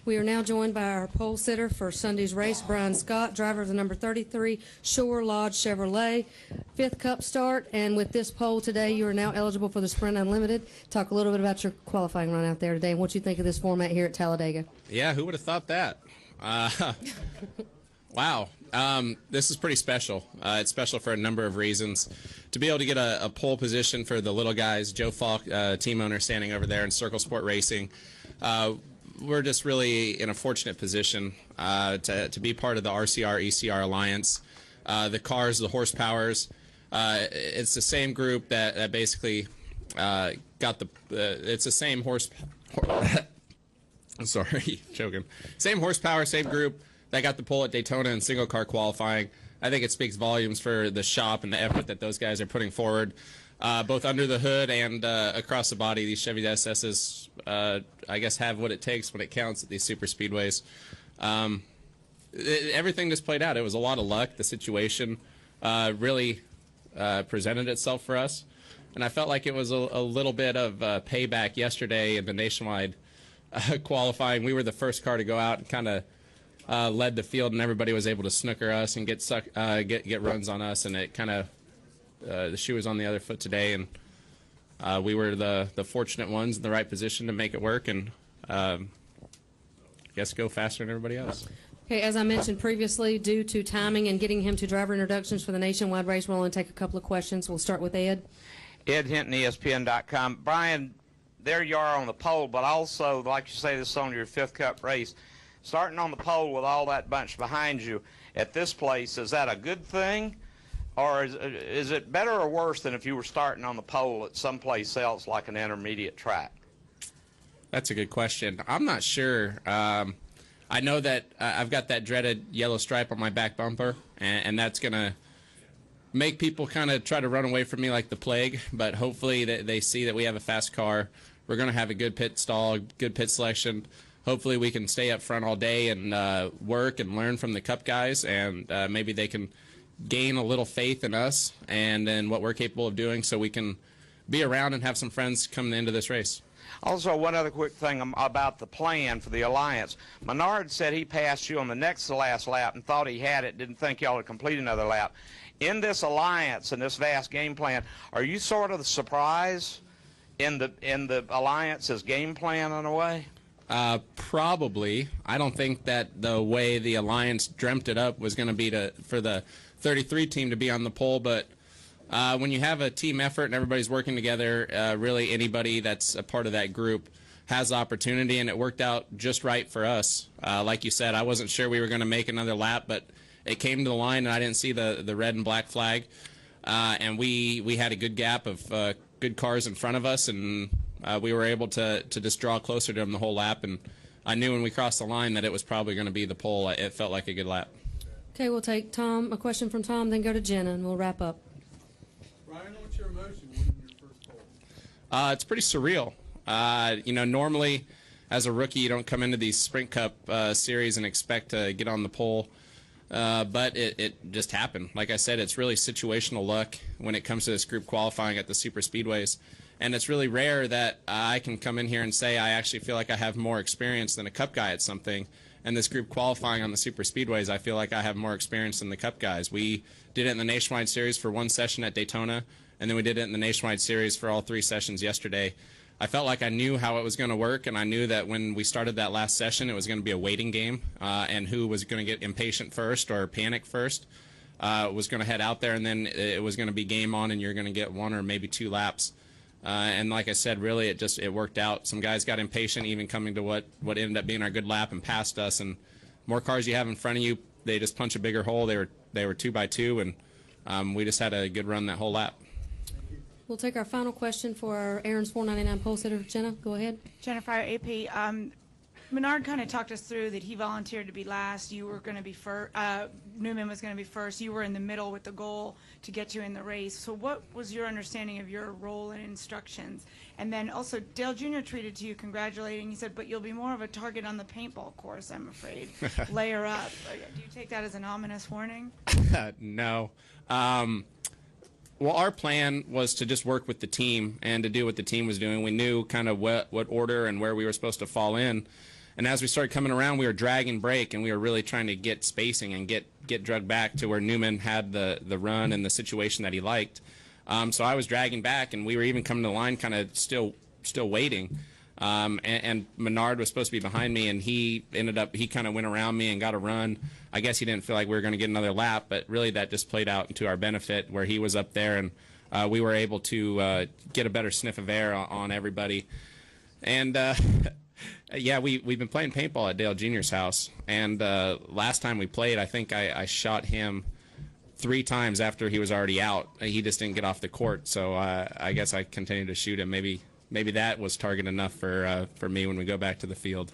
We are now joined by our pole sitter for Sunday's race, Brian Scott, driver of the number 33 Shore Lodge Chevrolet, 5th Cup start. And with this pole today, you are now eligible for the Sprint Unlimited. Talk a little bit about your qualifying run out there today and what you think of this format here at Talladega. Yeah, who would have thought that? Wow. This is pretty special. It's special for a number of reasons. To be able to get a pole position for the little guys, Joe Falk, team owner, standing over there in Circle Sport Racing, we're just really in a fortunate position to be part of the RCR-ECR Alliance. The cars, the horsepowers, it's the same group that basically got the, it's the same sorry, choking. Same horsepower, same group that got the pole at Daytona in single car qualifying. I think it speaks volumes for the shop and the effort that those guys are putting forward, both under the hood and across the body. These Chevy SSs, I guess, have what it takes when it counts at these super speedways. Everything just played out. It was a lot of luck. The situation really presented itself for us, and I felt like it was a little bit of payback yesterday in the nationwide qualifying. We were the first car to go out and kind of led the field, and everybody was able to snooker us and get runs on us, and it kind of the shoe was on the other foot today, and we were the fortunate ones in the right position to make it work, and guess go faster than everybody else. Okay, as I mentioned previously, due to timing and getting him to driver introductions for the nationwide race, we'll only take a couple of questions. We'll start with Ed. Ed Hinton, ESPN.com. Brian, there you are on the pole, but also, like you say, this is on your 5th Cup race. Starting on the pole with all that bunch behind you at this place, is that a good thing? Or is it better or worse than if you were starting on the pole at someplace else like an intermediate track? That's a good question. I'm not sure. I know that I've got that dreaded yellow stripe on my back bumper, and that's going to make people kind of try to run away from me like the plague, but hopefully they see that we have a fast car. We're going to have a good pit stall, good pit selection. Hopefully we can stay up front all day and work and learn from the Cup guys, and maybe they can gain a little faith in us and in what we're capable of doing, so we can be around and have some friends coming into this race. Also, one other quick thing about the plan for the Alliance. Menard said he passed you on the next to last lap and thought he had it, didn't think y'all would complete another lap. In this Alliance and this vast game plan, are you sort of the surprise in the Alliance's game plan in a way? Probably. I don't think that the way the Alliance dreamt it up was going to be for the 33 team to be on the pole, but when you have a team effort and everybody's working together, really anybody that's a part of that group has opportunity, and it worked out just right for us. Like you said, I wasn't sure we were going to make another lap, but it came to the line and I didn't see the red and black flag, and we had a good gap of good cars in front of us, and we were able to just draw closer to them the whole lap, and I knew when we crossed the line that it was probably going to be the pole. It felt like a good lap. Okay, we'll take a question from Tom, then go to Jenna, and we'll wrap up. Brian, what's your emotion winning your first pole? It's pretty surreal. You know, normally as a rookie you don't come into these Sprint Cup series and expect to get on the pole, but it just happened. Like I said, it's really situational luck when it comes to this group qualifying at the super speedways, and it's really rare that I can come in here and say I actually feel like I have more experience than a Cup guy at something. And this group qualifying on the super speedways, I feel like I have more experience than the Cup guys. We did it in the Nationwide Series for one session at Daytona, and then we did it in the Nationwide Series for all 3 sessions yesterday. I felt like I knew how it was going to work, and I knew that when we started that last session, it was going to be a waiting game, and who was going to get impatient first or panic first was going to head out there, and then it was going to be game on, and you're going to get 1 or maybe 2 laps. And like I said, really it worked out. Some guys got impatient even coming to what ended up being our good lap and passed us, and more cars you have in front of you, they just punch a bigger hole. They were 2 by 2, and we just had a good run that whole lap. We'll take our final question for our Aaron's 499 pole sitter. Jenna, go ahead. Jennifer, AP. Menard kind of talked us through that he volunteered to be last. You were going to be first. Newman was going to be first. You were in the middle with the goal to get you in the race. So what was your understanding of your role and instructions? And then also, Dale Jr. tweeted to you congratulating. He said, but you'll be more of a target on the paintball course, I'm afraid. Layer up. Do you take that as an ominous warning? No. Well, our plan was to just work with the team and to do what the team was doing. We knew kind of what order and where we were supposed to fall in. And as we started coming around, we were dragging brake, and we were really trying to get spacing and get drugged back to where Newman had the run and the situation that he liked. So I was dragging back, and we were even coming to the line kind of still waiting. And Menard was supposed to be behind me, and he kind of went around me and got a run. I guess he didn't feel like we were going to get another lap, but really that just played out to our benefit where he was up there, and we were able to get a better sniff of air on everybody. And yeah, we've been playing paintball at Dale Jr.'s house, and last time we played, I think I shot him 3 times after he was already out. He just didn't get off the court, so I guess I continued to shoot him. Maybe that was target enough for me when we go back to the field.